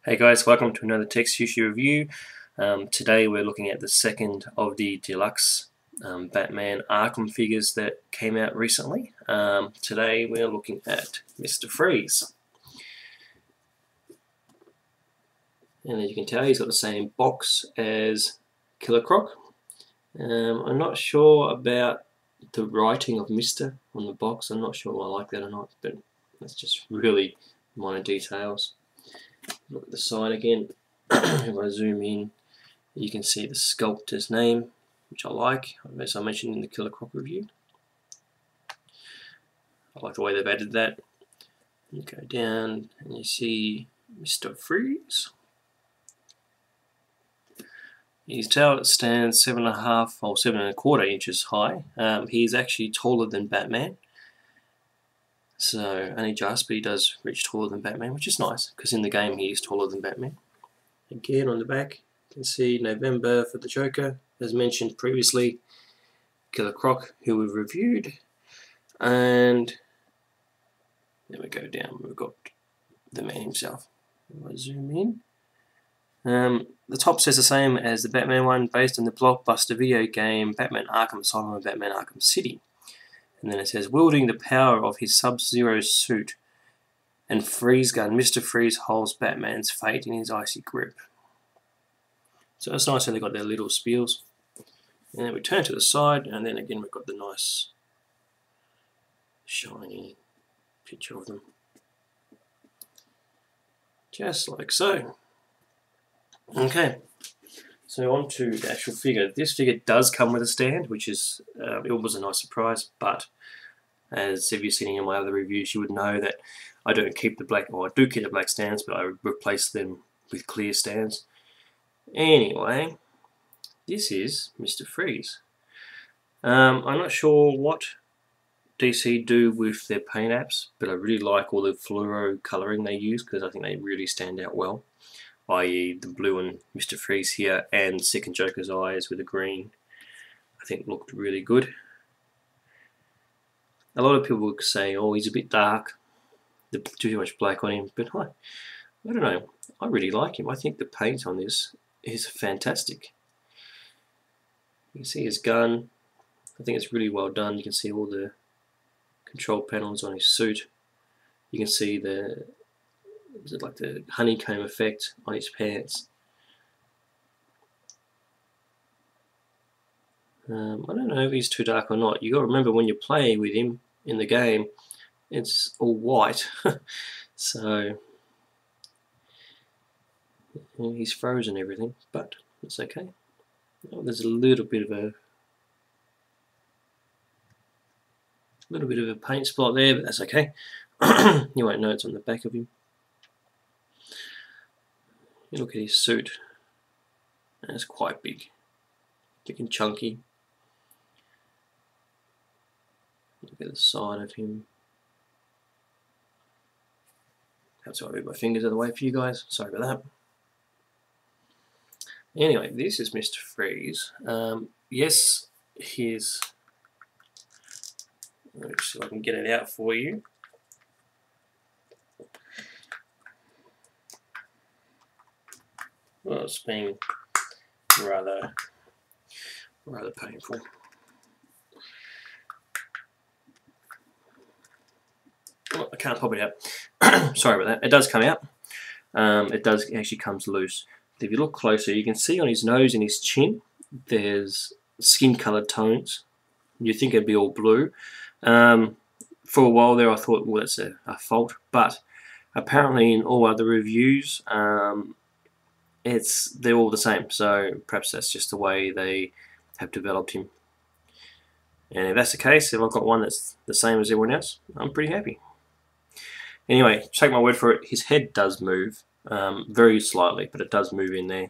Hey guys, welcome to another TekSushi review. Today we're looking at the second of the deluxe Batman Arkham figures that came out recently. Today we're looking at Mr. Freeze. And as you can tell, he's got the same box as Killer Croc. I'm not sure about the writing of Mr. on the box. I'm not sure I like that or not, but that's just really minor details. Look at the side again. If I zoom in, you can see the sculptor's name, which I like, as I mentioned in the Killer Croc review. I like the way they've added that. You go down and you see Mr. Freeze. His tower stands 7.5 or 7.25 inches high. He's actually taller than Batman. So only just, but he does reach taller than Batman, which is nice, because in the game he is taller than Batman. Again, on the back, you can see November for the Joker, as mentioned previously, Killer Croc, who we've reviewed, and then we go down, we've got the man himself. If I zoom in, the top says the same as the Batman one, based on the blockbuster video game Batman Arkham Asylum and Batman Arkham City. And then it says, wielding the power of his Sub-Zero suit and freeze gun, Mr. Freeze holds Batman's fate in his icy grip. So it's nice how they got their little spiels. And then we turn to the side, and then again we've got the nice shiny picture of them. Just like so. Okay, so on to the actual figure. This figure does come with a stand, which is, it was a nice surprise, but as if you've seen in my other reviews, you would know that I don't keep the black, or I do keep the black stands, but I replace them with clear stands. Anyway, this is Mr. Freeze. I'm not sure what DC do with their paint apps, but I really like all the fluoro colouring they use, because I think they really stand out well, i.e. the blue and Mr. Freeze here, and second Joker's eyes with the green, I think looked really good. A lot of people would say, oh, he's a bit dark, too much black on him, but I don't know, I really like him. I think the paint on this is fantastic. You can see his gun, I think it's really well done. You can see all the control panels on his suit. You can see the honeycomb effect on his pants. I don't know if he's too dark or not. You got to remember, when you play with him in the game, it's all white, so he's frozen everything, but it's okay. Oh, there's a little bit of a paint spot there, but that's okay. You won't know it's on the back of him. You look at his suit, and it's quite big and chunky. Look at the side of him. That's why I move my fingers out of the way for you guys. Sorry about that. Anyway, this is Mr. Freeze. Yes, his. Let's see if I can get it out for you. Well, it's been rather painful. Well, I can't pop it out. Sorry about that. It does come out. It does actually comes loose. But if you look closer, you can see on his nose and his chin, there's skin-coloured tones. You think it'd be all blue. For a while there, I thought, well, that's a fault. But apparently, in all other reviews, they're all the same. So perhaps that's just the way they have developed him. And if that's the case, if I've got one that's the same as everyone else, I'm pretty happy. Anyway, take my word for it, his head does move, very slightly, but it does move in there.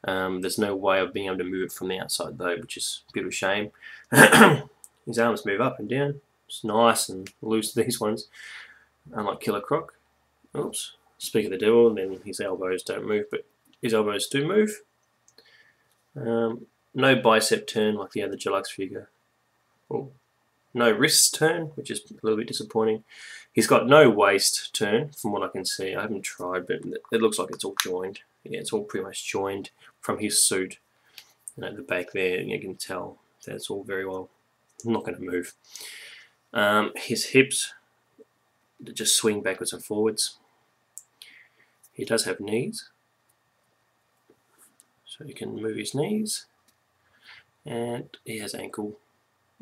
There's no way of being able to move it from the outside though, which is a bit of a shame. His arms move up and down. It's nice and loose, these ones. Unlike Killer Croc. Oops. Speak of the devil, and then his elbows don't move, but his elbows do move. No bicep turn like the other deluxe figure. Oh, no wrist turn, which is a little bit disappointing. He's got no waist turn, from what I can see. I haven't tried, but it looks like it's all joined. Yeah, it's all pretty much joined from his suit. And at the back there, you can tell that's all very well. I'm not going to move. His hips just swing backwards and forwards. He does have knees, so you can move his knees. And he has ankle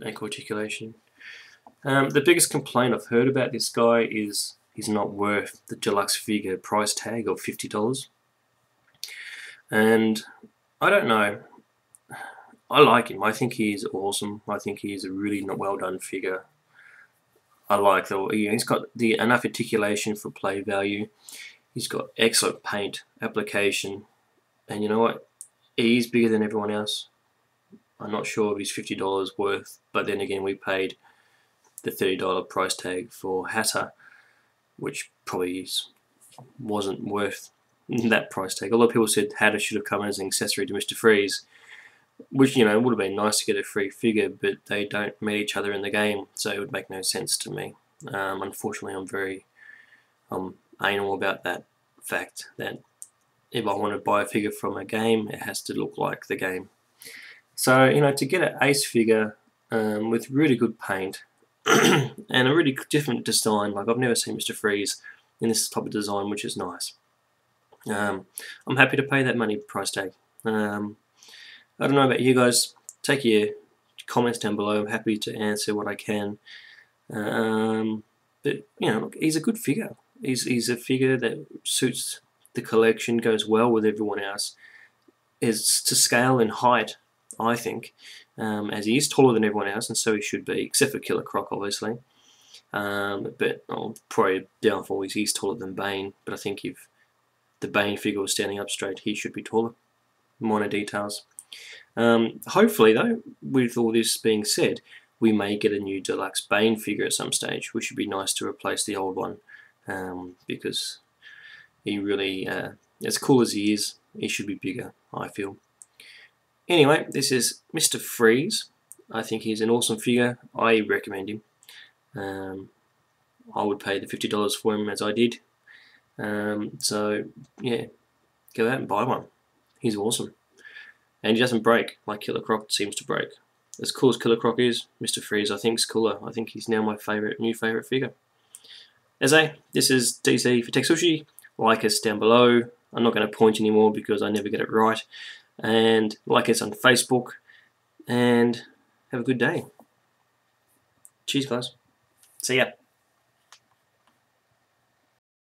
articulation. The biggest complaint I've heard about this guy is he's not worth the deluxe figure price tag of $50. And I don't know. I like him. I think he's awesome. I think he's a really well done figure. I like he's got enough articulation for play value. He's got excellent paint application, and you know what? He's bigger than everyone else. I'm not sure if he's $50 worth, but then again, we paid the $30 price tag for Hatter, which probably wasn't worth that price tag. A lot of people said Hatter should have come as an accessory to Mr. Freeze, which, you know, would have been nice to get a free figure, but they don't meet each other in the game, so it would make no sense to me. Unfortunately, I'm very anal about that fact, that if I want to buy a figure from a game, it has to look like the game. So, you know, to get an ace figure with really good paint and a really different design, like I've never seen Mr. Freeze in this type of design, which is nice. I'm happy to pay that money price tag. I don't know about you guys. Take your comments down below. I'm happy to answer what I can. But you know, look, he's a good figure. He's a figure that suits the collection, goes well with everyone else. Is to scale in height, I think, as he is taller than everyone else, and so he should be, except for Killer Croc, obviously. But probably downfall is he's taller than Bane. But I think if the Bane figure was standing up straight, he should be taller. Minor details. Hopefully, though, with all this being said, we may get a new deluxe Bane figure at some stage, which would be nice to replace the old one, because he really, as cool as he is, he should be bigger, I feel. Anyway, this is Mr. Freeze. I think he's an awesome figure. I recommend him. I would pay the $50 for him, as I did. So, yeah, go out and buy one. He's awesome. And he doesn't break like Killer Croc seems to break. As cool as Killer Croc is, Mr. Freeze I think is cooler. I think he's now my new favourite figure. As this is DC for TekSushi. Like us down below. I'm not going to point anymore because I never get it right. And like us on Facebook. And have a good day. Cheers, guys. See ya.